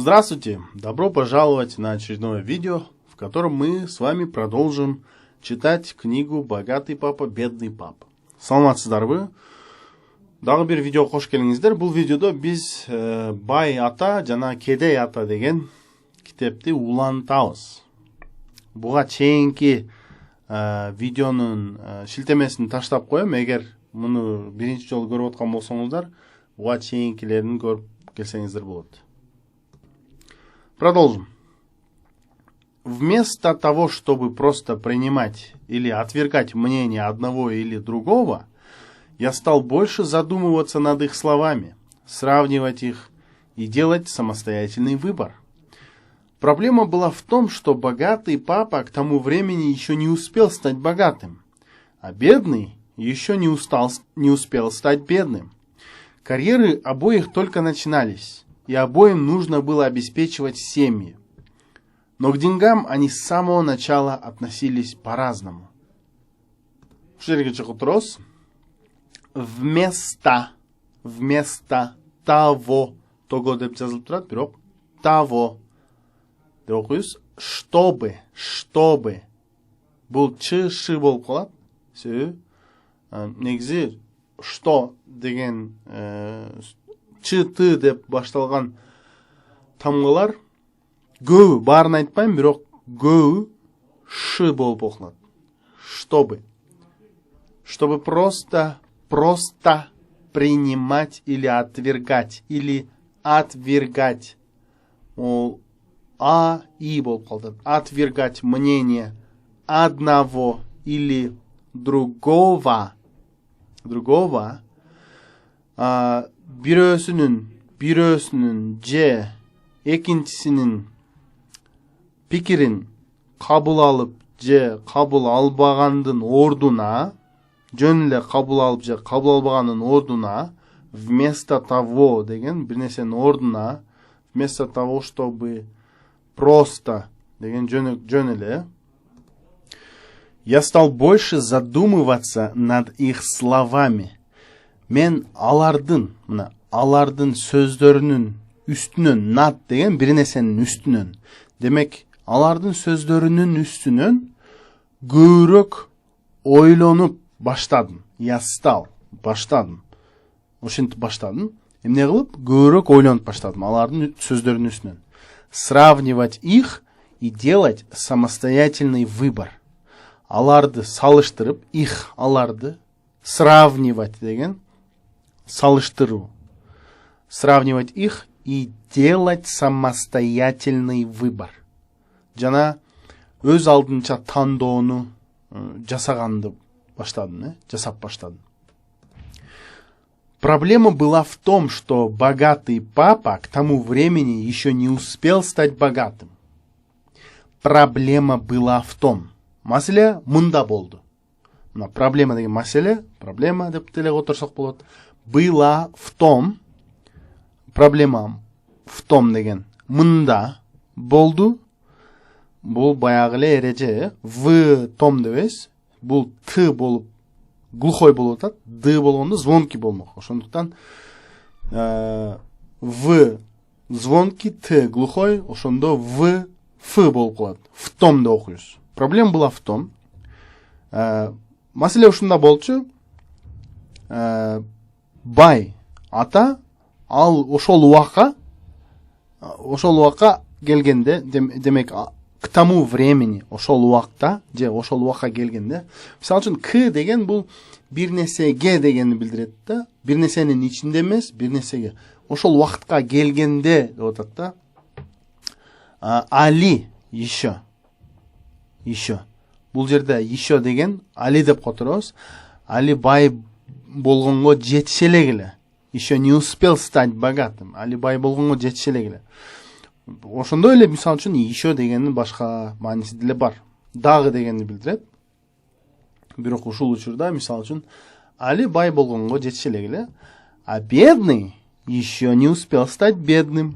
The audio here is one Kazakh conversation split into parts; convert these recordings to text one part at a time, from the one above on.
Здравствуйте! Добро пожаловать на очередное видео, в котором мы с вами продолжим читать книгу «Богатый папа, бедный папа». Саламатсыздарбы? Дагы бир видео кош келиңиздер. Бул видеодо биз бай ата жана кедей ата деген китепти улантабыз. Буга чейинки видеонун шилтемесин таштап коем. Эгер муну биринчи жолу көрүп аткан болсоңуздар, буга чейинкилерин көрүп келсеңиздер болот. Продолжим. Вместо того, чтобы просто принимать или отвергать мнение одного или другого, я стал больше задумываться над их словами, сравнивать их и делать самостоятельный выбор. Проблема была в том, что богатый папа к тому времени еще не успел стать богатым, а бедный еще не успел стать бедным. Карьеры обоих только начинались, и обоим нужно было обеспечивать семьи. Но к деньгам они с самого начала относились по-разному. Вместо того, того деп жазылып турат, бирок того деп окуйбуз. Чтобы бул чы болуп калат. Негизи что деген чы-ты деп башталган тамгалар көбү, баарын айтпайм, бирок көбү ш болуп окулат. Чтобы просто принимать или отвергать, Ол и болуп калды. Отвергать мнение одного или другого. Бирөөсүнүн же экинчисинин пикирин кабыл алып же кабыл албагандын ордуна, жөн эле кабыл алып же кабыл албагандын ордуна, вместо того деген бир нерсенин ордуна, вместо того, чтобы просто деген жөн эле. Я стал больше задумываться над их словами. Мен алардын сөздөрүнүн үстүнөн, над деген бир нерсенин үстүнөн. Демек, алардын сөздөрүнүн үстүнөн көбүрөөк ойлонуп баштадым. Ошентип баштадым. Эмне кылып? Көбүрөөк ойлонуп баштадым алардын сөздөрүнүн үстүнөн. Сравнивать их и делать самостоятельный выбор. Аларды салыштырып, аларды сравнивать деген салыштыруу. Сравнивать их и делать самостоятельный выбор. Жана өз алдынча тандоону жасап баштадым. Проблема была в том, что богатый папа к тому времени еще не успел стать богатым. Проблема была в том. Маселе мында болду. Проблема деген маселе, проблема деп деле отурсак болот. Была в том, проблема в том деген мында болду. Бул баягы эле эреже, в том дебейбиз. Бул т болуп глухой болуп атат, д болгондо звонкий болмок. Ошондуктан в звонкий, т глухой, ошондо в ф болуп калат. В том деп окуйбуз. Проблема была в том. Маселе ушунда болчу. Бай ата ал ошол убакка келгенде, демек к тому времени ошол убакта же ошол убакка келгенде, мисалы үчүн к деген бул бир нерсеге дегенди билдирет да, бир нерсенин ичинде эмес, бир нерсеге. Ошол убакытка келгенде деп атат да. Али еще. Бул жерде еще деген Али деп которобуз. Али бай болгонго жетише эле. Еще не успел стать богатым. Али бай болгонго жетише эле. Ошондой эле мисалы үчүн еще дегендин башка мааниси деле бар. Дагы дегенди билдирет. Бирок ушул учурда мисалы үчүн Али бай болгонго жетише эле. А бедный еще не успел стать бедным.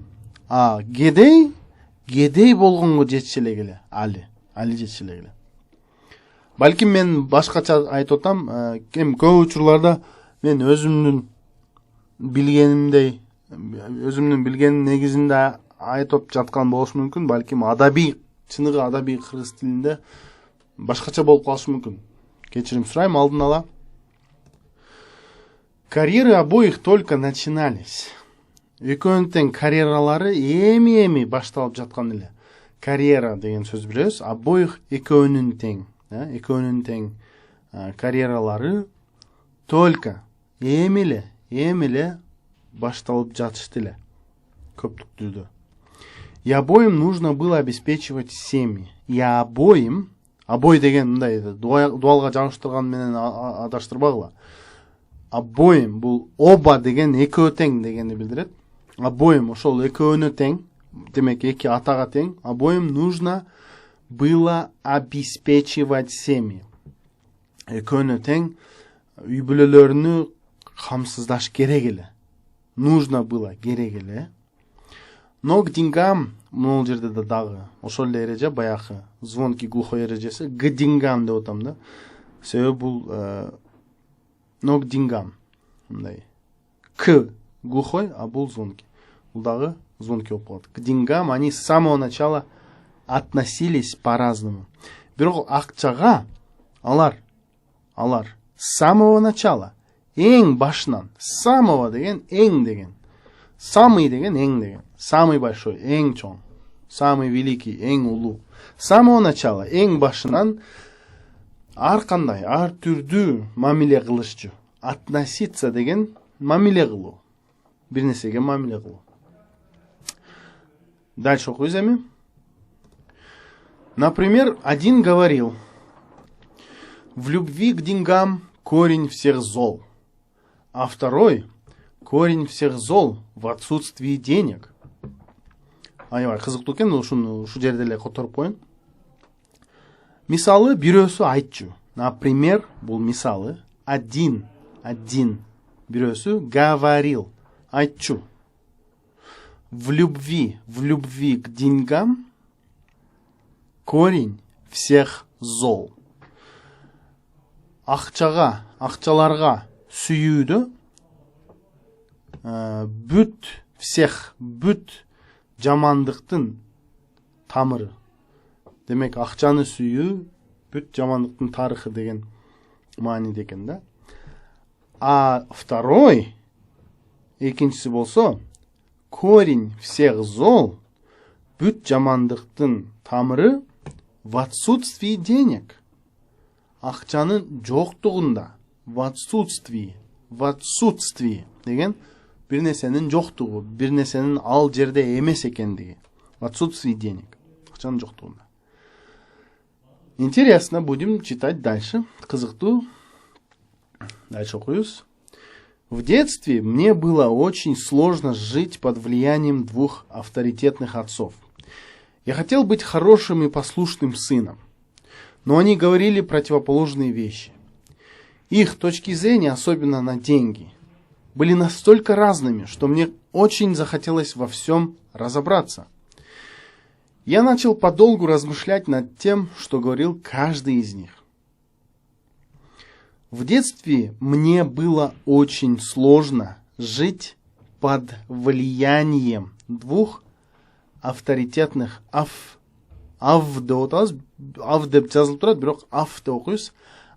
А кедей болгонго жетише эле. Али жетише эле. Балким мен башкача айтып атам, көп учурларда мен өзүмдүн билгенимдей, өзүмдүн билгеним негизинде айтып жаткан болушу мүмкүн, балким адабий, чыныгы адабий кыргыз тилинде башкача болуп калышы мүмкүн. Кечирим сурайм алдын ала. Карьеры обоих только начинались. Экөөнүн тең карьералары эми башталып жаткан эле. Карьера деген сөз билебиз. Обоих экөөнүн тең, экөөнүн тең карьералары только эми эле башталып жатышты эле. Көптүк түрдө. И обоим нужно было обеспечивать семьи. И обоим, обой деген мындай дуалга жабыштырган менен адаштырбагыла. Обоим бул оба деген экөө тең дегенди билдирет. Обоим ошол экөөнө тең, демек эки атага тең. Обоим нужно было обеспечивать семьи. Экөөнө тең үй бүлөлөрүнү камсыздаш керек эле. Нужно было керек эле. Но к деньгам, могул жерде да дагы ошол эле эреже, баягы звонкий глухой эрежеси, к деньгам деп атам да. Себеби бул но к деньгам. Мындай. К глухой, а бул звонкий. Бул дагы звонкий болуп калат. К деньгам они с самого начала относились по-разному. Бирок акчага алар с самого начала, эң башынан, самого деген эң деген, самый деген эң деген, самый большой, эң чоң, самый великий, эң улуу. С самого начала, эң башынан ар кандай, ар түрдүү мамиле кылышчу. Относиться деген мамиле кылуу. Бир нерсеге мамиле кылуу. Дальше окуйбуз эми. Например, один говорил: в любви к деньгам корень всех зол. А второй: корень всех зол в отсутствии денег. Аябай кызыктуу экен, ушуну ушу жерде эле которуп коеюн. Мисалы бирөөсү айтчу. Например, бул мисалы один бирөөсү говорил, айтчу. В любви к деньгам корень всех зол. Акчаларга сүйүүдө бүт жамандыктын тамыры. Демек, акчаны сүйүү бүт жамандыктын тарыхы деген мааниде экен да. А второй, экинчиси болсо, корень всех зол, бүт жамандыктын тамыры в отсутствии денег. Акчанын жоктугунда, в отсутствии деген бир нерсенин жоктугу, бир нерсенин ал жерде эмес экендиги. В отсутствии денег. Акчанын жоктугунда. Интересно, будем читать дальше. Кызыктуу. Дальше окуйбуз. В детстве мне было очень сложно жить под влиянием двух авторитетных отцов. Я хотел быть хорошим и послушным сыном, но они говорили противоположные вещи. Их точки зрения, особенно на деньги, были настолько разными, что мне очень захотелось во всем разобраться. Я начал подолгу размышлять над тем, что говорил каждый из них. В детстве мне было очень сложно жить под влиянием двух авторитетных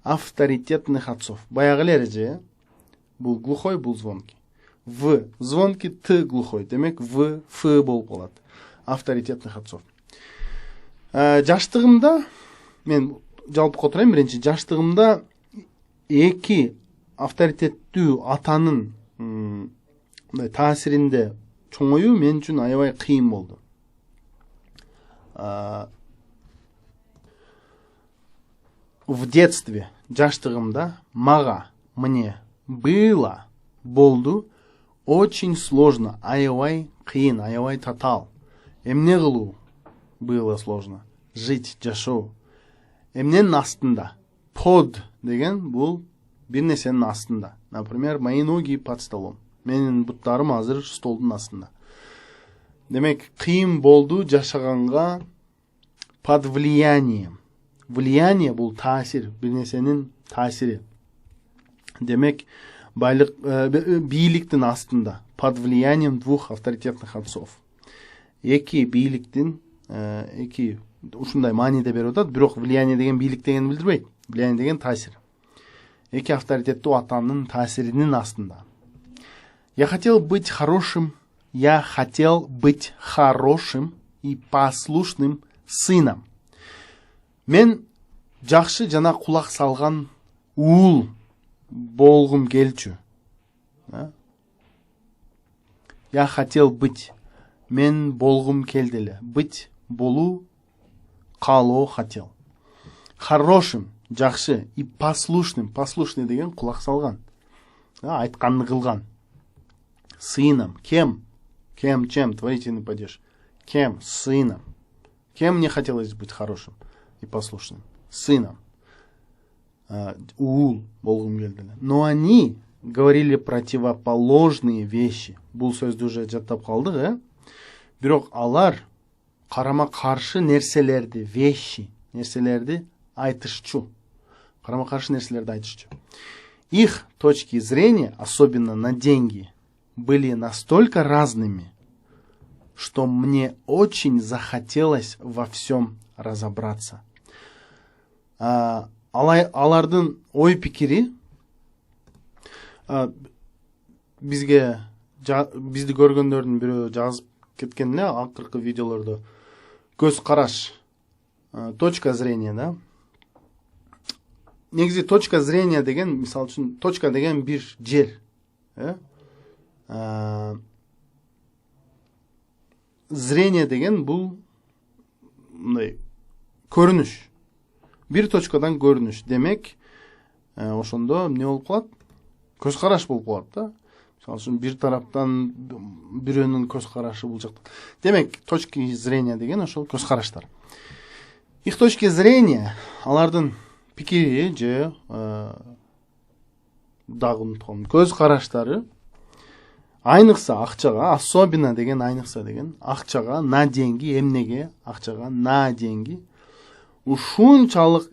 авторитетных отцов. Баягы эреже, бул глухой, бул звонкий. В звонкий, т глухой. Демек, в ф болуп калат. Авторитетных отцов. Жаштыгымда, мен жалпы которайм, биринчи жаштыгымда эки авторитеттүү атанын таасиринде чоңоюу мен үчүн аябай кыйын болду. В детстве, жаштыгымда, мне болду очень сложно, аябай кыйын, аябай татаал. Эмне кылуу было сложно? Жить, жашоо. Эмненин астында? Под деген бул бир нерсенин астында. Например, мои ноги под столом. Менин буттарым азыр столдун астында. Демек, кыйын болду жашаганга под влиянием. Влияние бул таасир, бир нерсенин таасири. Демек, бийликтин астында, под влиянием двух авторитетных отцов. эки бийликтин эки ушундай мааниде берип атат. Бирок влияние деген бийлик дегенди билдирбейт. Влияние деген таасир. Эки авторитеттүү атанын таасиринин астында. Я хотел быть хорошим и послушным сыном. Мен жакшы жана кулак салган уул болгум келчү. Я хотел быть. Мен болгум келди эле. Быть, болуу, каалоо хотел. Хорошим, жакшы, и послушным. Послушный деген кулак салган. Айтканды кылган. Сыном. Кем, чем, творительный падеж. Кем? Сыном. Кем мне хотелось быть хорошим и послушным? Сыном. Уул болгум келди эле. Но они говорили противоположные вещи. Бул сөздү уже жаттап калдык, Бирок алар карама каршы нерселерди, нерселерди айтышчу. Карама каршы нерселерди айтышчу. Их точки зрения, особенно на деньги, были настолько разными, что мне очень захотелось во всем разобраться. Алардын ой пикири бизди көргөндөрдүн бирөө жазып кеткен эле акыркы видеолордо. Көз караш, точка зрения, да? Негизи точка зрения деген, мисалы үчүн, точка деген бир жер, зрение деген бул мындай көрүнүш. Бир точкадан көрүнүш. Демек, ошондо эмне болуп калат? Көз караш болуп калат, да? Мисалы үчүн бир тараптан бирөөнүн көз карашы бул жакта. Демек, точки зрения деген ошол көз караштар. Их точки зрения, алардын пикири же көз караштары айныкса акчага, особенно деген айныкса деген акчага, на деньги, эмнеге акчага, на деньги ушунчалык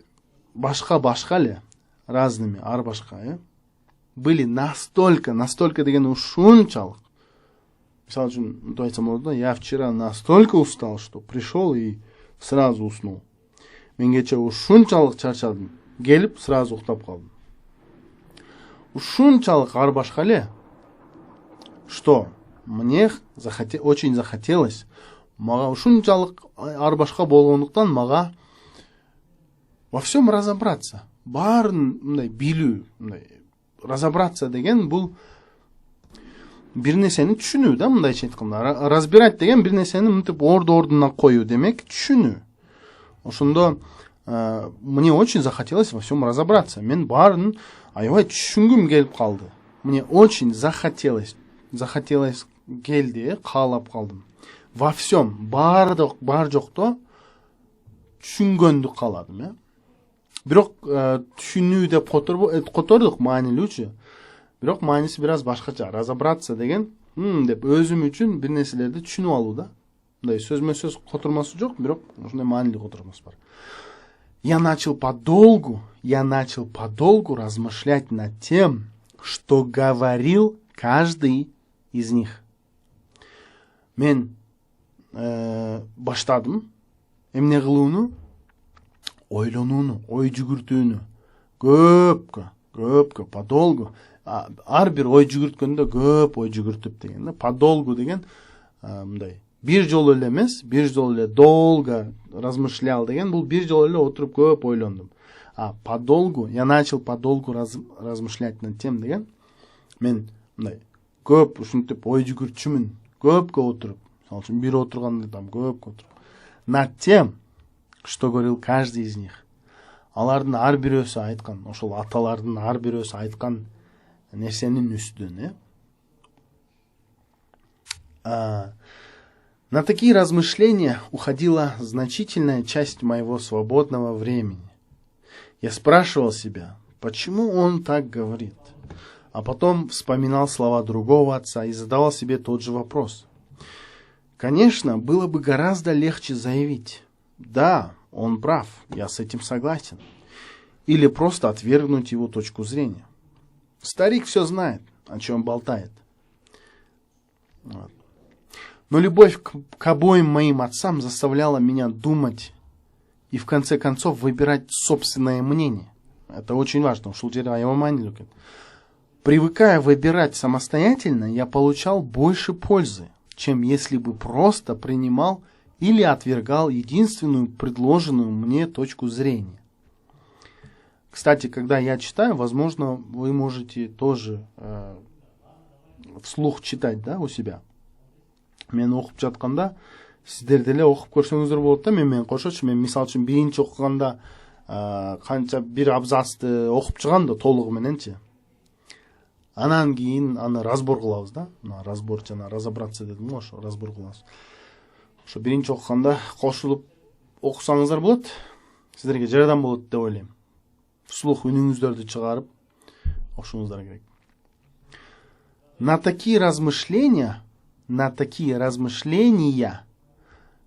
башка эле, разными, ар башка, были настолько деген ушунчалык. Мисалы үчүн, мынтип айтсам болот да, я вчера настолько устал, что пришел и сразу уснул. Мен кече ушунчалык чарчадым, келип сразу уктап калдым. Ушунчалык ар башка эле, что мне очень захотелось, мага ушунчалык ар башка болгондуктан мага во всем разобраться. Баарын мындай билүү, мындай разобраться деген бул бир нерсени түшүнүү, да, мындайча айтканда. Разбирать деген бир нерсени мынтип ордуна коюу демек түшүнүү. Ошондо мне очень захотелось во всем разобраться. Мен баарын аябай түшүнгүм келип калды. Мне очень захотелось келди, каалап калдым. Во всем, бар жокто түшүнгөндү кааладым, Бирок түшүнүү деп котордук маанилүүчү. Бирок мааниси бир аз башкача. Разобраться деген деп өзүм үчүн бир нерселерди түшүнүп алуу, да. Мындай сөзмө сөз котурмасы жок, бирок ушундай маанилүү котурмасы бар. Я начал подолгу размышлять над тем, что говорил каждый из них. Мен баштадым эмне кылууну, ойлонууну, ой жүгүртүүнү көпкө подолгу. Ар бир ой жүгүрткөндө көп ой жүгүртүп деген, да. Подолгу деген мындай бир жолу эле эмес, бир жолу эле долго размышлял деген, бул бир жолу эле отуруп көп ойлондум. Подолгу, я начал подолгу размышлять над тем деген, мен мындай көп ушинтип ой жүгүртчүмүн, көпкө отуруп, мисалы үчүн бир отурганда там көпкө отуруп. Над тем, что говорил каждый из них. Алардын ар бирөөсү айткан, ошол аталардын ар бирөөсү айткан нерсенин үстүнө. На такие размышления уходила значительная часть моего свободного времени. Я спрашивал себя, почему он так говорит, а потом вспоминал слова другого отца и задавал себе тот же вопрос. Конечно, было бы гораздо легче заявить: да, он прав, я с этим согласен. Или просто отвергнуть его точку зрения. Старик все знает, о чем болтает. Вот. Но любовь к обоим моим отцам заставляла меня думать и в конце концов выбирать собственное мнение. Это очень важно. Привыкая выбирать самостоятельно, я получал больше пользы, чем если бы просто принимал или отвергал единственную предложенную мне точку зрения. Кстати, когда я читаю, возможно, вы можете тоже вслух читать, да, у себя. Мен оқып жатқанда, сіздер деле оқып көрсеңіздер болады да, мен қошашы, мен мисал үшін биринчи оқығанда қанша бір абзацты оқып шығам да толығымененче. Анан кейін аны разбор қылабыз да. Разбор жана разобраться дедім ғой, ошо разбор қылабыз. Ошо биринчи оқығанда қосылып оқысаңыздар болады, сіздерге жардам болады деп ойлаймын. Вслух үнүңүздөрдү чыгарып окушуңуздар керек. На такие размышления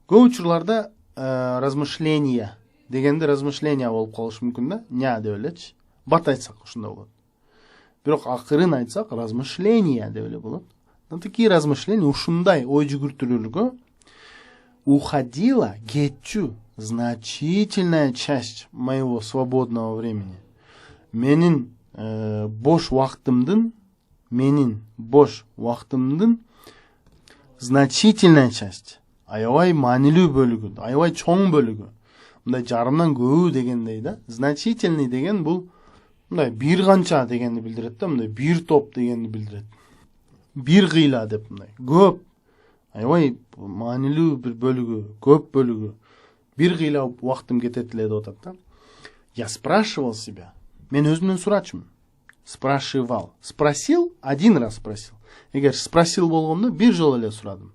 көп учурларда размышления дегенде размышления болуп калышы мүмкүн да, ня деп элечи. Бат айтсак ушундай болот. Бирок акырын айтсак размышления деп эле болот. На такие размышления, ушундай ой жүгүртүүлөргө уходила, кетчү, значительная часть моего свободного времени. Менин бош вактымдын значительная часть, аябай маанилүү бөлүгү, аябай чоң бөлүгү, мындай жарымдан көбү дегендей да. Значительный деген бул мындай бир канча дегенди билдирет да, мындай бир топ дегенди билдирет. Бир кыйла деп мындай көп, аябай маанилүү бир бөлүгү, көп бөлүгү, бир кыйла убактым кетет эле деп атат да. Я спрашивал себя, мен өзүмдөн сурачумун. Спрашивал. Спросил, один раз спросил. Эгер спросил болгондо бир жолу эле сурадым.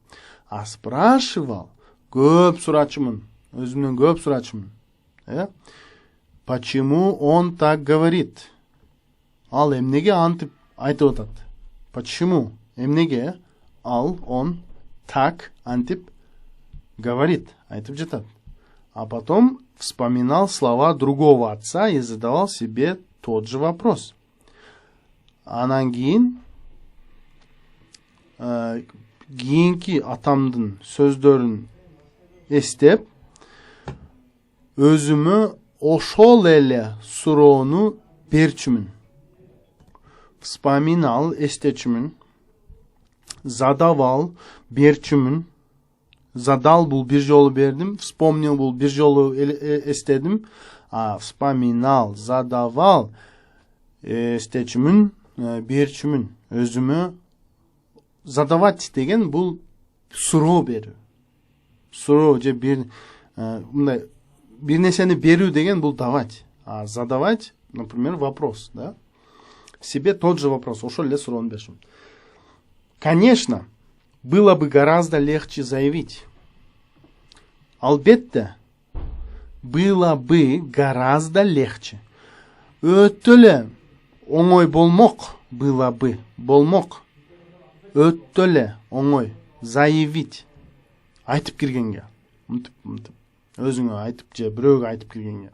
А спрашивал, көп сурачумун. Өзүмдөн көп сурачумун. Почему он так говорит? Ал эмнеге антип айтып атат? Почему? Эмнеге ал он так антип говорит, айтып жатат. А потом вспоминал слова другого отца и задавал себе тот же вопрос. Анан кийин кийинки атамдын сөздөрүн эстеп, өзүмө ошол эле суроону берчүмүн. Вспоминал, эстечүмүн. Задавал, берчүмүн. Задал бул бир жолу бердим, вспомнил бул бир жолу эстедим. А вспоминал, задавал, эстечүмүн, берчүмүн. Өзүмө задавать деген бул суроо берүү. Суроо же бир мындай бир нерсени берүү деген бул давать. А задавать, например, вопрос, да? Себе тот же вопрос, ошол эле суроону берчүмүн. Конечно, было бы гораздо легче заявить. Албетте, было бы гораздо легче. Өтө эле оңой болмок, было бы, болмок. Өтө эле оңой, заявить. Айтып киргенге. Мынтип. Өзүңө айтып же бирөөгө айтып киргенге.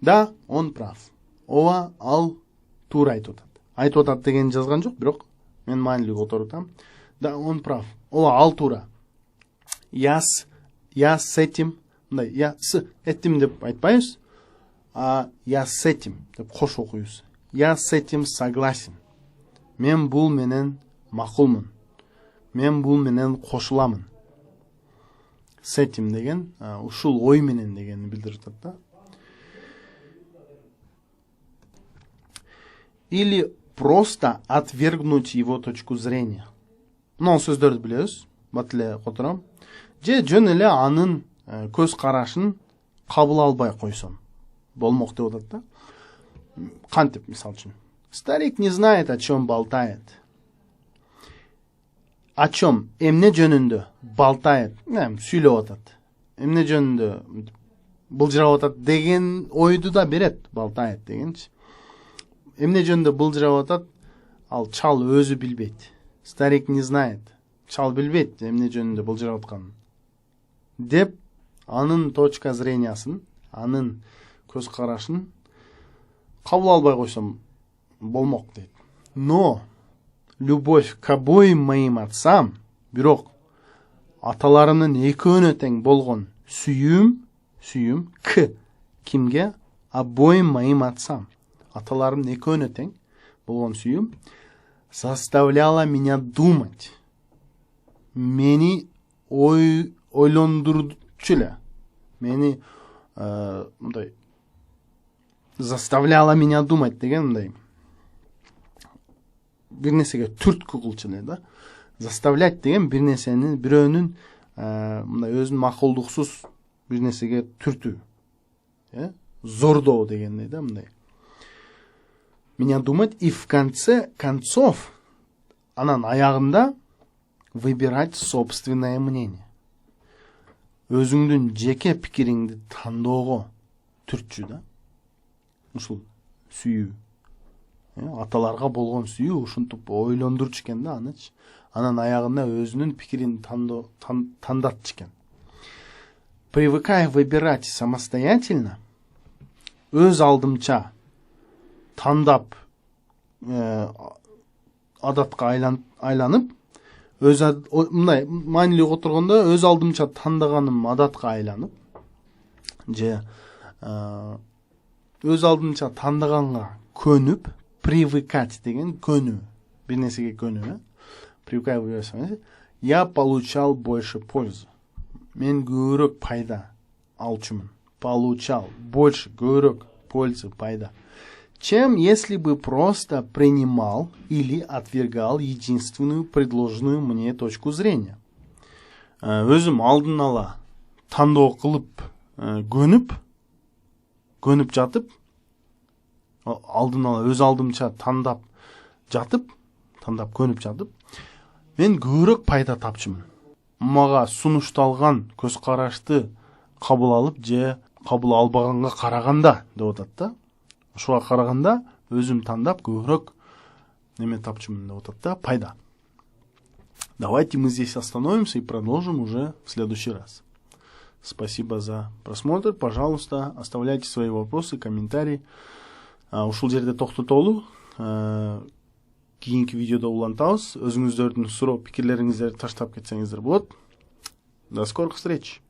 Да, он прав. Ооба, ал туура айтып атат. Айтып атат деген жазган жок, бирок мен маанилүү которутам. Да, он прав. Ооба, ал туура. Я с этим, мындай, я с этим деп айтпайбыз, а я с этим деп кош окуйбуз. Я с этим согласен. Мен бул менен макулмун. Мен бул менен кошуламын. С этим деген, ушул ой менен дегенди билдирип атат да. Или просто отвергнуть его точку зрения. Мына сөздөрдү билебиз, бат эле котором. Же жөн эле анын көз карашын кабыл албай койсом. Болмок деп атат да. Кантип, мисал үчүн. Старик не знает, о чем болтает. О чем? Эмне жөнүндө болтает. Сүйлөп атат. Эмне жөнүндө былжырап атат деген ойду да берет. Болтает дегенчи. Эмне жөнүндө былжырап атат, ал чал өзү билбейт. Старик не знает. Чал билбейт эмне жөнүндө былжырап атканын. Деп анын точка зрениясын, анын көз карашын кабыл албай койсом болмок дейт. Но любовь к обоим моим отцам, бирок аталарымның екеуіне тең болған сүйім к кимге? Обоим моим отцам. Аталарымның екеуіне тең болған сүйім заставляла меня думать. Мені ойландырчылы. Мені мындай заставляла меня думать деген мындай bir нерсеге түрткі кылчылы да. Заставлять деген bir нерсени бирөөнүн мындай өзүнүн макулдуксуз bir нерсеге түртүү. Зордоо дегендей да мындай. Меня думать и в конце концов анан аягында выбирать собственное мнение. Өзүңдүн жеке пикириңди тандоого түртчү да. Ушул сүйүү. Аталарга болгон сүйүү ушинтип ойлондурчу экен да аныч. Анан аягында өзүнүн пикирин тандатчу экен. Привыкая выбирать самостоятельно, өз алдымча тандап адатка айланып, мындай маанилүү отургондо өз алдымча тандаганым адатка айланып, же өз алдымча тандаганга көнүп, привыкать деген көнүү, бир нерсеге көнүү, привыкать выбирать, я получал больше пользы. Мен көбүрөөк пайда алчумун. Получал больше, көбүрөөк пользы, пайда. Чем если бы просто принимал или отвергал единственную предложенную мне точку зрения. Өзүм алдын ала тандоо кылып көнүп жатып, алдын ала өз алдымча тандап көнүп жатып, мен көбүрөөк пайда тапчумун. Мага сунушталган көз карашты кабыл алып же кабыл албаганга караганда деп атат да. Ошуга караганда өзүм тандап көбүрөөк неме тапчумун деп атат да, пайда. Давайте мы здесь остановимся и продолжим уже в следующий раз. Спасибо за просмотр. Пожалуйста, оставляйте свои вопросы, комментарии. Ушул жерде токтотолу. Кийинки видеодо улантабыз. Өзүңүздөрдүн суроо пикирлериңиздерди таштап кетсеңиздер болот. До скорых встреч!